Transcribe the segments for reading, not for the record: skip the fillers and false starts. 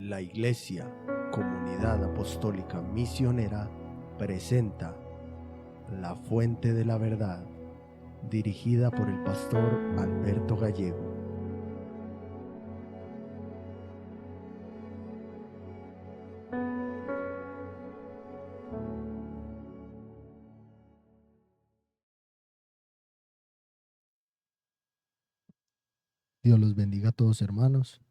La Iglesia, Comunidad Apostólica Misionera, presenta La Fuente de la Verdad, dirigida por el pastor Alberto Gallego. Dios los bendiga a todos, hermanos.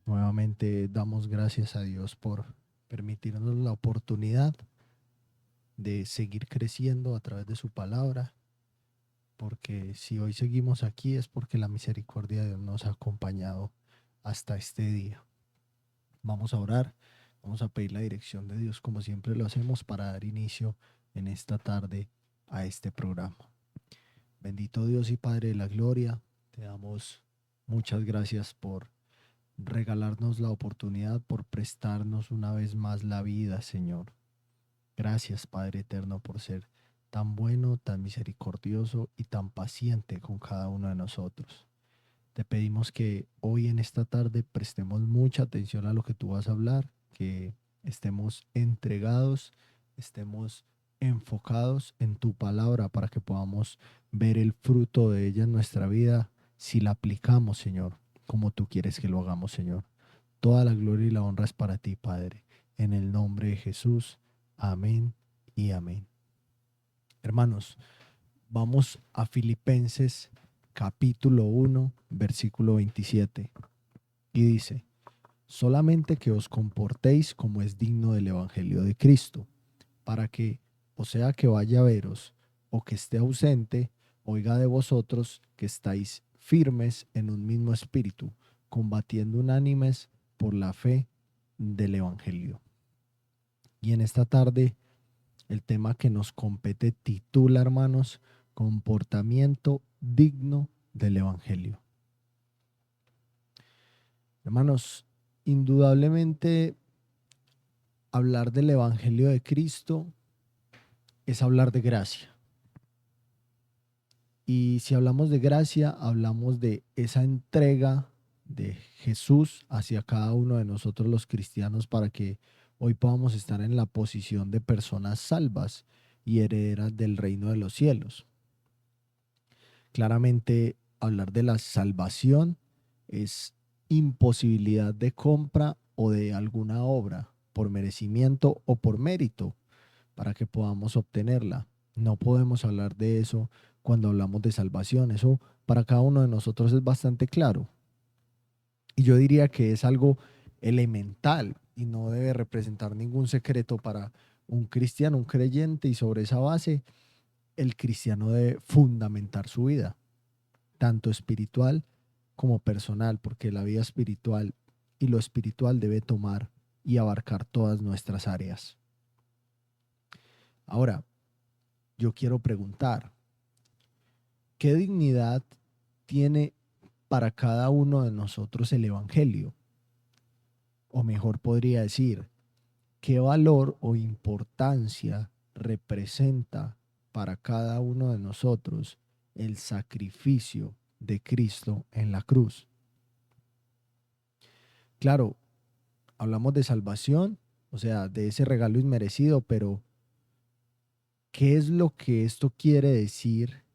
Nuevamente damos gracias a Dios por permitirnos la oportunidad de seguir creciendo a través de su palabra, porque si hoy seguimos aquí es porque la misericordia de Dios nos ha acompañado hasta este día. Vamos a orar, vamos a pedir la dirección de Dios como siempre lo hacemos para dar inicio en esta tarde a este programa. Bendito Dios y Padre de la gloria, te damos muchas gracias por regalarnos la oportunidad, por prestarnos una vez más la vida, Señor. Gracias, Padre eterno, por ser tan bueno, tan misericordioso y tan paciente con cada uno de nosotros. Te pedimos que hoy en esta tarde prestemos mucha atención a lo que tú vas a hablar, que estemos entregados, estemos enfocados en tu palabra para que podamos ver el fruto de ella en nuestra vida si la aplicamos, Señor, como tú quieres que lo hagamos, Señor. Toda la gloria y la honra es para ti, Padre. En el nombre de Jesús. Amén y amén. Hermanos, vamos a Filipenses capítulo 1, versículo 27. Y dice: solamente que os comportéis como es digno del evangelio de Cristo, para que, o sea que vaya a veros, o que esté ausente, oiga de vosotros que estáis firmes en un mismo espíritu, combatiendo unánimes por la fe del evangelio. Y en esta tarde, el tema que nos compete titula, hermanos, comportamiento digno del evangelio. Hermanos, indudablemente hablar del evangelio de Cristo es hablar de gracia. Y si hablamos de gracia, hablamos de esa entrega de Jesús hacia cada uno de nosotros los cristianos para que hoy podamos estar en la posición de personas salvas y herederas del reino de los cielos. Claramente, hablar de la salvación es imposibilidad de compra o de alguna obra por merecimiento o por mérito para que podamos obtenerla. No podemos hablar de eso cuando hablamos de salvación. Eso para cada uno de nosotros es bastante claro. Y yo diría que es algo elemental y no debe representar ningún secreto para un cristiano, un creyente, y sobre esa base el cristiano debe fundamentar su vida, tanto espiritual como personal, porque la vida espiritual y lo espiritual debe tomar y abarcar todas nuestras áreas. Ahora, yo quiero preguntar, ¿qué dignidad tiene para cada uno de nosotros el evangelio? O mejor podría decir, ¿qué valor o importancia representa para cada uno de nosotros el sacrificio de Cristo en la cruz? Claro, hablamos de salvación, o sea, de ese regalo inmerecido, pero ¿qué es lo que esto quiere decir?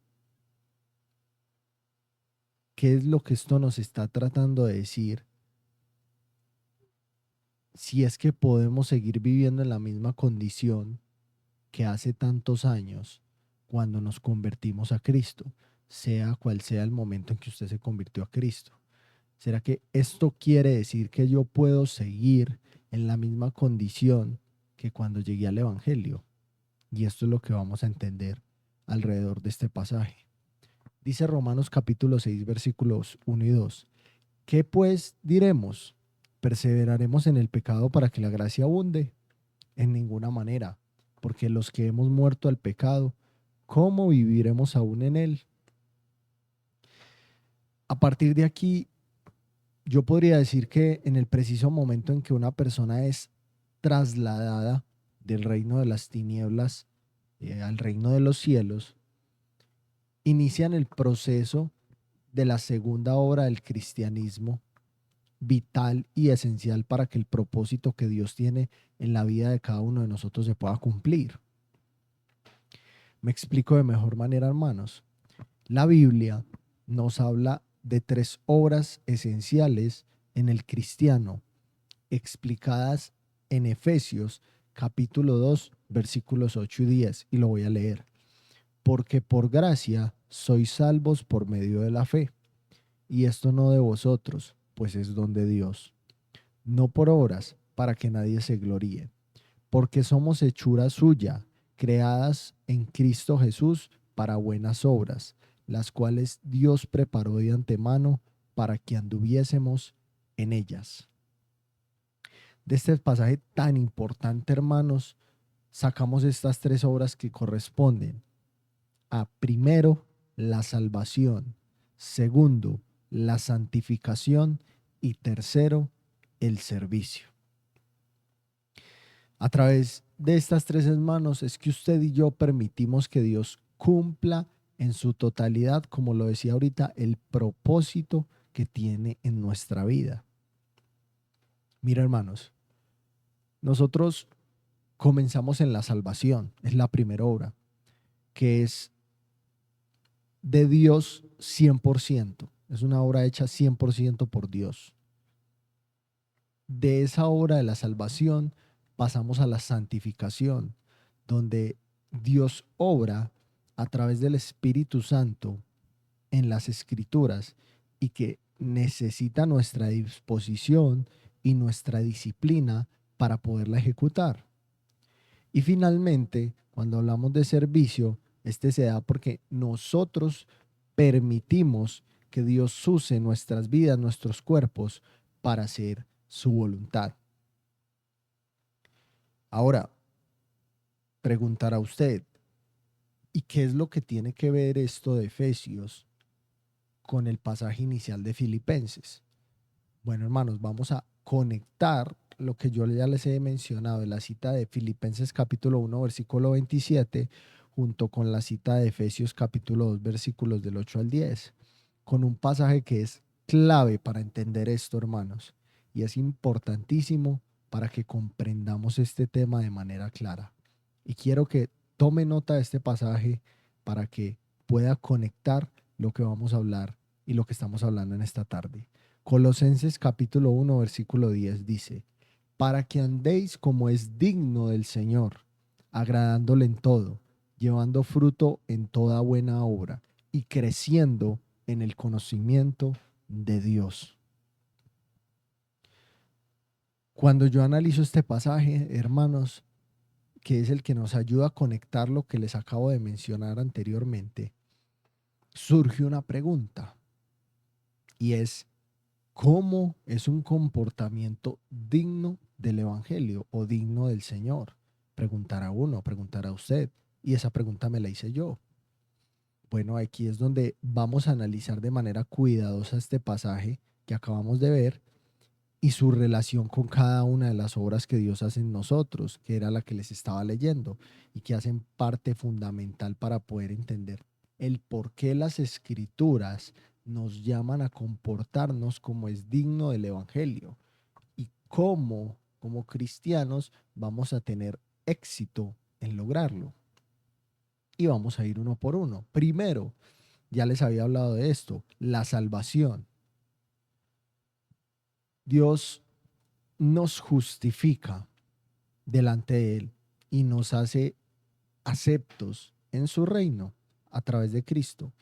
¿Qué es lo que esto nos está tratando de decir? Si es que podemos seguir viviendo en la misma condición que hace tantos años cuando nos convertimos a Cristo, sea cual sea el momento en que usted se convirtió a Cristo. ¿Será que esto quiere decir que yo puedo seguir en la misma condición que cuando llegué al Evangelio? Y esto es lo que vamos a entender alrededor de este pasaje. Dice Romanos capítulo 6, versículos 1 y 2. ¿Qué pues diremos? ¿Perseveraremos en el pecado para que la gracia abunde? En ninguna manera, porque los que hemos muerto al pecado, ¿cómo viviremos aún en él? A partir de aquí, yo podría decir que en el preciso momento en que una persona es trasladada del reino de las tinieblas al reino de los cielos, inician el proceso de la segunda obra del cristianismo, vital y esencial para que el propósito que Dios tiene en la vida de cada uno de nosotros se pueda cumplir. Me explico de mejor manera, hermanos. La Biblia nos habla de 3 obras esenciales en el cristiano, explicadas en Efesios capítulo 2, versículos 8 y 10, y lo voy a leer. Porque por gracia sois salvos por medio de la fe, y esto no de vosotros, pues es don de Dios, no por obras, para que nadie se gloríe, porque somos hechura suya, creadas en Cristo Jesús para buenas obras, las cuales Dios preparó de antemano para que anduviésemos en ellas. De este pasaje tan importante, hermanos, sacamos estas 3 obras que corresponden a, primero, la salvación, segundo, la santificación y tercero, el servicio. A través de estas 3 manos es que usted y yo permitimos que Dios cumpla en su totalidad, como lo decía ahorita, el propósito que tiene en nuestra vida. Mira, hermanos, nosotros comenzamos en la salvación, es la primera obra, que es de Dios 100%, es una obra hecha 100% por Dios. De esa obra de la salvación pasamos a la santificación, donde Dios obra a través del Espíritu Santo en las Escrituras y que necesita nuestra disposición y nuestra disciplina para poderla ejecutar. Y finalmente, cuando hablamos de servicio, este se da porque nosotros permitimos que Dios use nuestras vidas, nuestros cuerpos, para hacer su voluntad. Ahora, preguntará usted, ¿y qué es lo que tiene que ver esto de Efesios con el pasaje inicial de Filipenses? Bueno, hermanos, vamos a conectar lo que yo ya les he mencionado en la cita de Filipenses capítulo 1, versículo 27, junto con la cita de Efesios capítulo 2, versículos del 8 al 10, con un pasaje que es clave para entender esto, hermanos, y es importantísimo para que comprendamos este tema de manera clara. Y quiero que tome nota de este pasaje para que pueda conectar lo que vamos a hablar y lo que estamos hablando en esta tarde. Colosenses capítulo 1, versículo 10 dice: para que andéis como es digno del Señor, agradándole en todo, llevando fruto en toda buena obra y creciendo en el conocimiento de Dios. Cuando yo analizo este pasaje, hermanos, que es el que nos ayuda a conectar lo que les acabo de mencionar anteriormente, surge una pregunta, y es: ¿cómo es un comportamiento digno del Evangelio o digno del Señor? Preguntará uno, preguntará usted, y esa pregunta me la hice yo. Bueno, aquí es donde vamos a analizar de manera cuidadosa este pasaje que acabamos de ver y su relación con cada una de las obras que Dios hace en nosotros, que era la que les estaba leyendo y que hacen parte fundamental para poder entender el por qué las Escrituras nos llaman a comportarnos como es digno del Evangelio y cómo, como cristianos, vamos a tener éxito en lograrlo. Y vamos a ir uno por uno. Primero, ya les había hablado de esto, la salvación. Dios nos justifica delante de Él y nos hace aceptos en su reino a través de Cristo.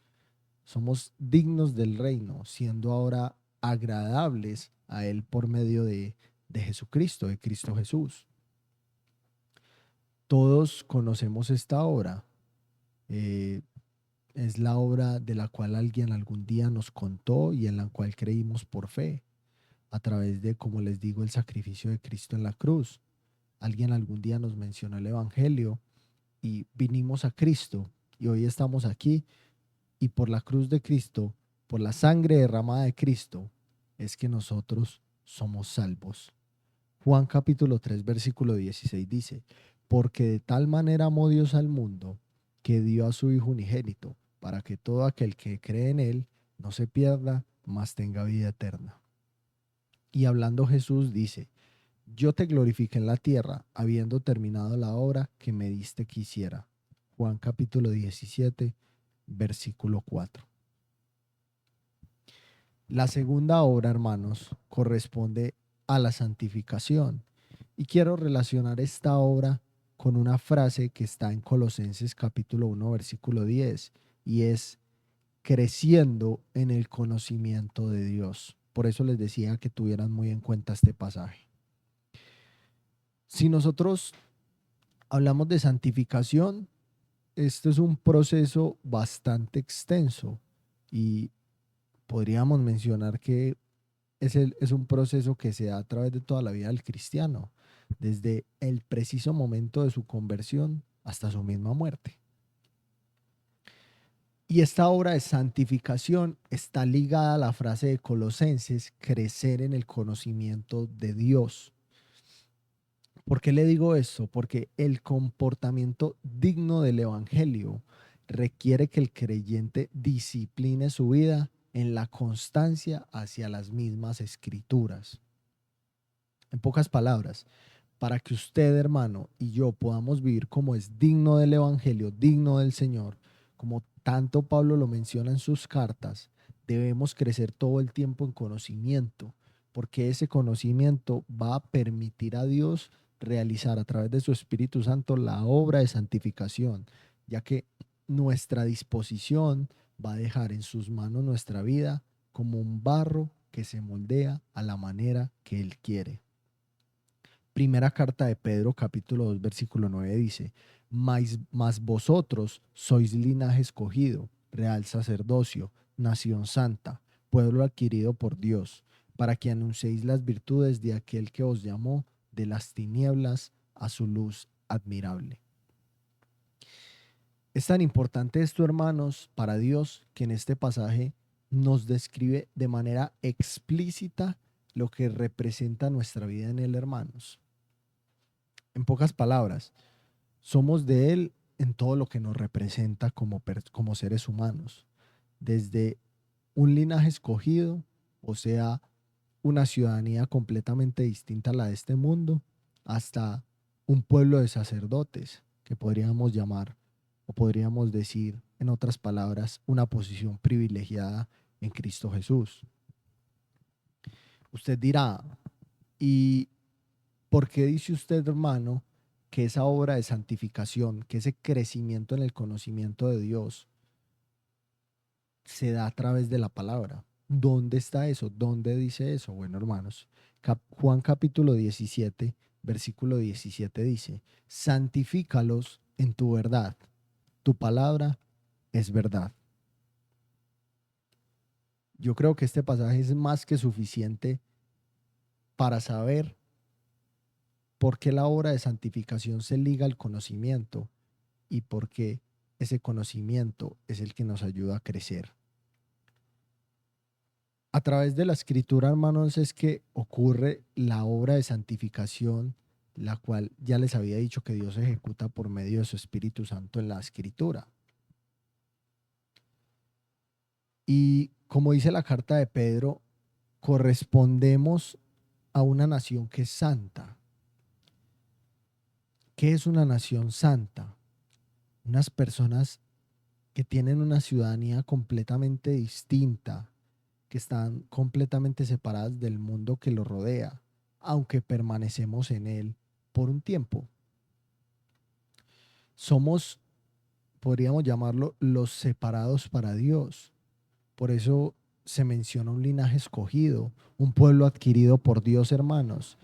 Somos dignos del reino, siendo ahora agradables a Él por medio de Jesucristo, de Cristo Jesús. Todos conocemos esta obra. Es la obra de la cual alguien algún día nos contó y en la cual creímos por fe, a través de, como les digo, el sacrificio de Cristo en la cruz. Alguien algún día nos mencionó el Evangelio y vinimos a Cristo y hoy estamos aquí, y por la cruz de Cristo, por la sangre derramada de Cristo, es que nosotros somos salvos. Juan capítulo 3, versículo 16 dice: porque de tal manera amó Dios al mundo, que dio a su Hijo unigénito, para que todo aquel que cree en Él no se pierda, mas tenga vida eterna. Y hablando Jesús dice, yo te glorifiqué en la tierra, habiendo terminado la obra que me diste que hiciera. Juan capítulo 17, versículo 4. La segunda obra, hermanos, corresponde a la santificación. Y quiero relacionar esta obra con una frase que está en Colosenses capítulo 1, versículo 10, y es creciendo en el conocimiento de Dios. Por eso les decía que tuvieran muy en cuenta este pasaje. Si nosotros hablamos de santificación, este es un proceso bastante extenso y podríamos mencionar que es un proceso que se da a través de toda la vida del cristiano, desde el preciso momento de su conversión hasta su misma muerte. Y esta obra de santificación está ligada a la frase de Colosenses, crecer en el conocimiento de Dios. ¿Por qué le digo esto? Porque el comportamiento digno del Evangelio requiere que el creyente discipline su vida en la constancia hacia las mismas escrituras. En pocas palabras, para que usted, hermano, y yo podamos vivir como es digno del Evangelio, digno del Señor, como tanto Pablo lo menciona en sus cartas, debemos crecer todo el tiempo en conocimiento, porque ese conocimiento va a permitir a Dios realizar a través de su Espíritu Santo la obra de santificación, ya que nuestra disposición va a dejar en sus manos nuestra vida como un barro que se moldea a la manera que Él quiere. Primera carta de Pedro, capítulo 2, versículo 9 dice, mas vosotros sois linaje escogido, real sacerdocio, nación santa, pueblo adquirido por Dios, para que anunciéis las virtudes de aquel que os llamó de las tinieblas a su luz admirable. Es tan importante esto, hermanos, para Dios, que en este pasaje nos describe de manera explícita lo que representa nuestra vida en Él, hermanos. En pocas palabras, somos de Él en todo lo que nos representa como seres humanos, desde un linaje escogido, o sea, una ciudadanía completamente distinta a la de este mundo, hasta un pueblo de sacerdotes, que podríamos llamar, o podríamos decir, en otras palabras, una posición privilegiada en Cristo Jesús. Usted dirá, ¿y por qué dice usted, hermano, que esa obra de santificación, que ese crecimiento en el conocimiento de Dios se da a través de la palabra? ¿Dónde está eso? ¿Dónde dice eso? Bueno, hermanos, Juan capítulo 17, versículo 17 dice, santifícalos en tu verdad, tu palabra es verdad. Yo creo que este pasaje es más que suficiente para saber por qué la obra de santificación se liga al conocimiento y por qué ese conocimiento es el que nos ayuda a crecer. A través de la escritura, hermanos, es que ocurre la obra de santificación, la cual ya les había dicho que Dios ejecuta por medio de su Espíritu Santo en la escritura. Y como dice la carta de Pedro, correspondemos a una nación que es santa. ¿Qué es una nación santa? Unas personas que tienen una ciudadanía completamente distinta, que están completamente separadas del mundo que los rodea, aunque permanecemos en él por un tiempo. Somos, podríamos llamarlo, los separados para Dios. Por eso se menciona un linaje escogido, un pueblo adquirido por Dios, hermanos.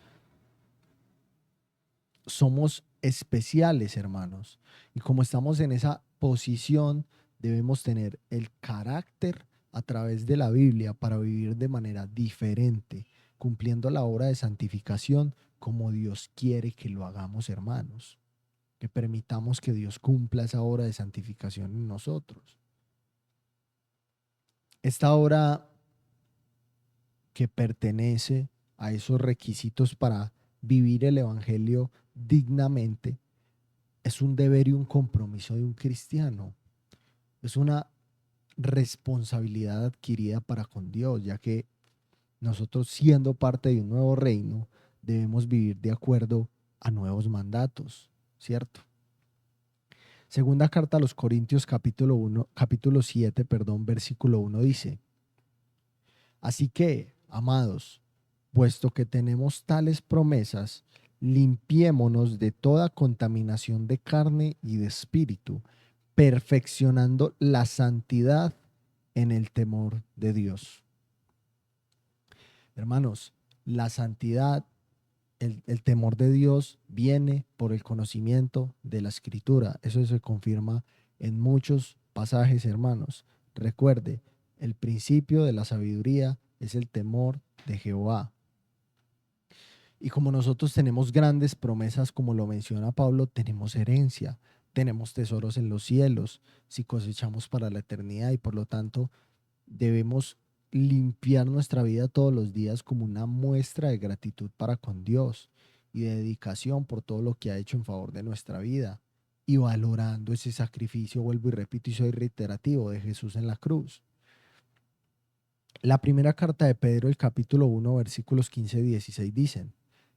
Somos especiales, hermanos. Y como estamos en esa posición, debemos tener el carácter a través de la Biblia para vivir de manera diferente, cumpliendo la obra de santificación como Dios quiere que lo hagamos, hermanos. Que permitamos que Dios cumpla esa obra de santificación en nosotros. Esta obra que pertenece a esos requisitos para vivir el Evangelio dignamente es un deber y un compromiso de un cristiano. Es una responsabilidad adquirida para con Dios, ya que nosotros siendo parte de un nuevo reino, debemos vivir de acuerdo a nuevos mandatos, ¿cierto? Segunda carta a los Corintios capítulo 7, perdón, versículo 1 dice: Así que, amados, puesto que tenemos tales promesas, limpiémonos de toda contaminación de carne y de espíritu, perfeccionando la santidad en el temor de Dios. Hermanos, la santidad, el temor de Dios viene por el conocimiento de la Escritura. Eso se confirma en muchos pasajes, hermanos. Recuerde, el principio de la sabiduría es el temor de Jehová. Y como nosotros tenemos grandes promesas, como lo menciona Pablo, tenemos herencia, tenemos tesoros en los cielos, si cosechamos para la eternidad, y por lo tanto debemos limpiar nuestra vida todos los días como una muestra de gratitud para con Dios y de dedicación por todo lo que ha hecho en favor de nuestra vida, y valorando ese sacrificio, vuelvo y repito y soy reiterativo, de Jesús en la cruz. La primera carta de Pedro, el capítulo 1, versículos 15 y 16 dicen: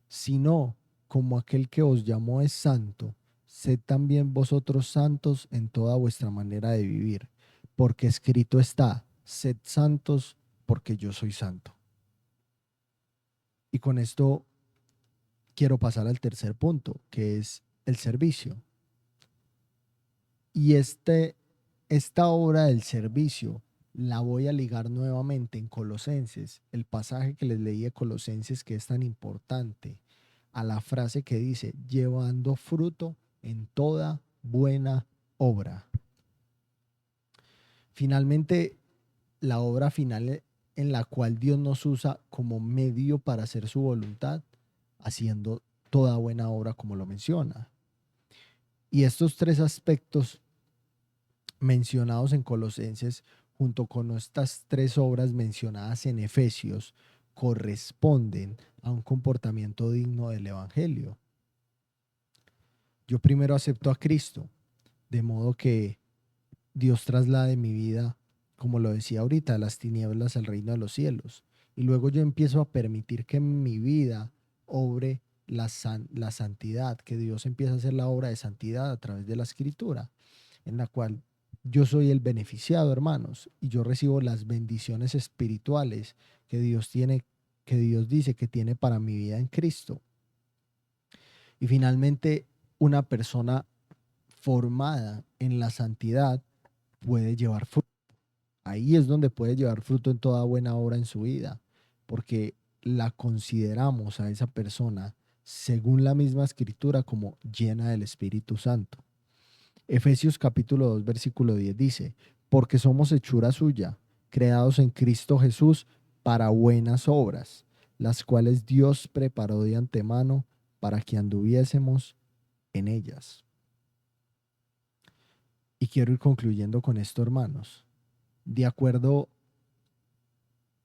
sino como aquel que os llamó es santo, sed también vosotros santos en toda vuestra manera de vivir, porque escrito está: sed santos porque yo soy santo. Y con esto quiero pasar al tercer punto, que es el servicio. Y esta obra del servicio la voy a ligar nuevamente en Colosenses, el pasaje que les leí de Colosenses, que es tan importante, a la frase que dice: llevando fruto en toda buena obra. Finalmente, la obra final en la cual Dios nos usa como medio para hacer su voluntad, haciendo toda buena obra, como lo menciona. Y estos tres aspectos mencionados en Colosenses, junto con estas tres obras mencionadas en Efesios, corresponden a un comportamiento digno del Evangelio. Yo primero acepto a Cristo, de modo que Dios traslade mi vida, como lo decía ahorita, de las tinieblas al reino de los cielos. Y luego yo empiezo a permitir que en mi vida obre la santidad, que Dios empieza a hacer la obra de santidad a través de la Escritura, en la cual yo soy el beneficiado, hermanos, y yo recibo las bendiciones espirituales que Dios tiene, que Dios dice que tiene para mi vida en Cristo. Y finalmente, una persona formada en la santidad puede llevar fruto. Ahí es donde puede llevar fruto en toda buena obra en su vida, porque la consideramos a esa persona, según la misma Escritura, como llena del Espíritu Santo. Efesios capítulo 2, versículo 10 dice: porque somos hechura suya, creados en Cristo Jesús para buenas obras, las cuales Dios preparó de antemano para que anduviésemos en ellas. Y quiero ir concluyendo con esto, hermanos. De acuerdo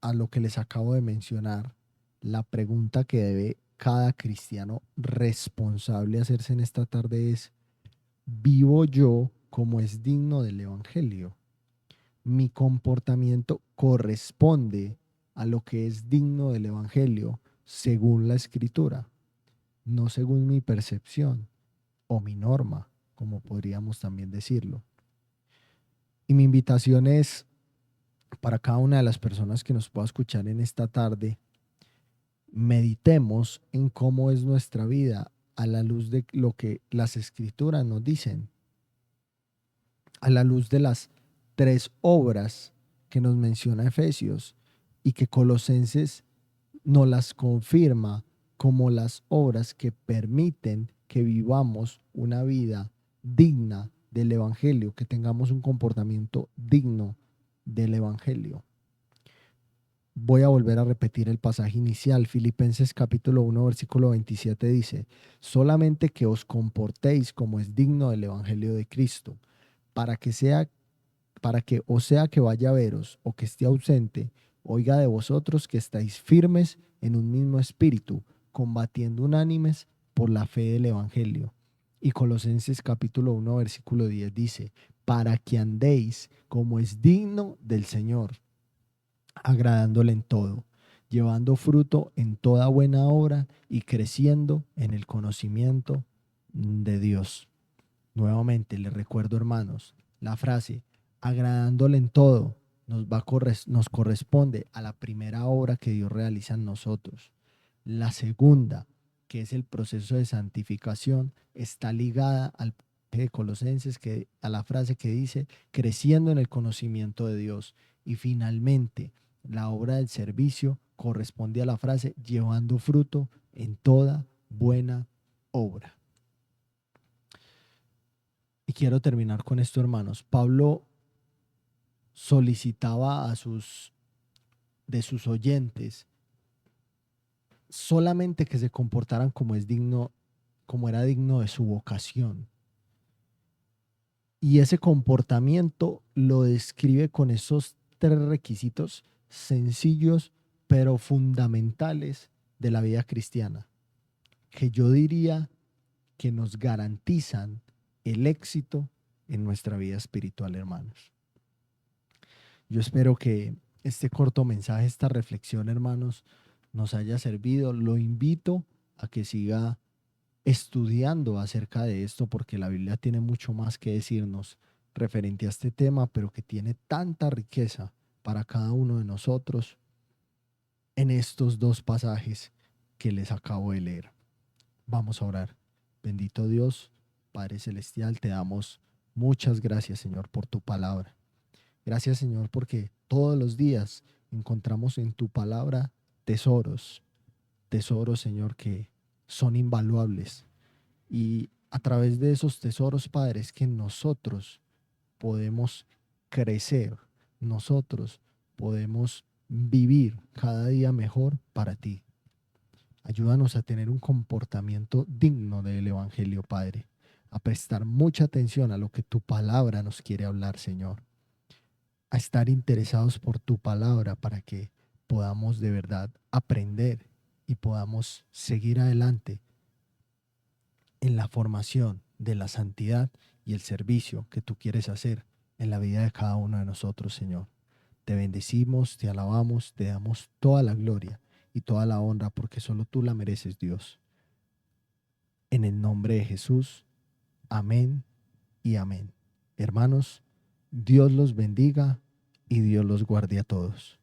a lo que les acabo de mencionar, la pregunta que debe cada cristiano responsable hacerse en esta tarde es: ¿vivo yo como es digno del Evangelio? ¿Mi comportamiento corresponde a lo que es digno del Evangelio según la Escritura, no según mi percepción o mi norma, como podríamos también decirlo? Y mi invitación es para cada una de las personas que nos pueda escuchar en esta tarde: meditemos en cómo es nuestra vida a la luz de lo que las Escrituras nos dicen, a la luz de las tres obras que nos menciona Efesios y que Colosenses nos las confirma como las obras que permiten que vivamos una vida digna del Evangelio, que tengamos un comportamiento digno del Evangelio. Voy a volver a repetir el pasaje inicial. Filipenses capítulo 1, versículo 27 dice: solamente que os comportéis como es digno del Evangelio de Cristo, para que o sea que vaya a veros o que esté ausente, oiga de vosotros que estáis firmes en un mismo espíritu, combatiendo unánimes por la fe del Evangelio. Y Colosenses capítulo 1, versículo 10 dice: para que andéis como es digno del Señor, agradándole en todo, llevando fruto en toda buena obra y creciendo en el conocimiento de Dios. Nuevamente les recuerdo, hermanos, la frase agradándole en todo nos corresponde a la primera obra que Dios realiza en nosotros. La segunda, que es el proceso de santificación, está ligada al pasaje de Colosenses, a la frase que dice creciendo en el conocimiento de Dios. Y finalmente, la obra del servicio corresponde a la frase llevando fruto en toda buena obra. Y quiero terminar con esto, hermanos. Pablo solicitaba de sus oyentes solamente que se comportaran como era digno de su vocación. Y ese comportamiento lo describe con esos tres requisitos sencillos pero fundamentales de la vida cristiana, que yo diría que nos garantizan el éxito en nuestra vida espiritual, hermanos. Yo espero que este corto mensaje, esta reflexión, hermanos, nos haya servido. Lo invito a que siga estudiando acerca de esto, porque la Biblia tiene mucho más que decirnos referente a este tema, pero que tiene tanta riqueza para cada uno de nosotros en estos dos pasajes que les acabo de leer. Vamos a orar. Bendito Dios, Padre Celestial, te damos muchas gracias, Señor, por tu palabra. Gracias, Señor, porque todos los días encontramos en tu palabra tesoros, tesoros, Señor, que son invaluables. Y a través de esos tesoros, Padre, es que nosotros podemos crecer, nosotros podemos vivir cada día mejor para ti. Ayúdanos a tener un comportamiento digno del Evangelio, Padre, a prestar mucha atención a lo que tu palabra nos quiere hablar, Señor, a estar interesados por tu palabra para que podamos de verdad aprender y podamos seguir adelante en la formación de la santidad y el servicio que tú quieres hacer en la vida de cada uno de nosotros, Señor. Te bendecimos, te alabamos, te damos toda la gloria y toda la honra porque solo tú la mereces, Dios. En el nombre de Jesús, amén y amén. Hermanos, Dios los bendiga y Dios los guarde a todos.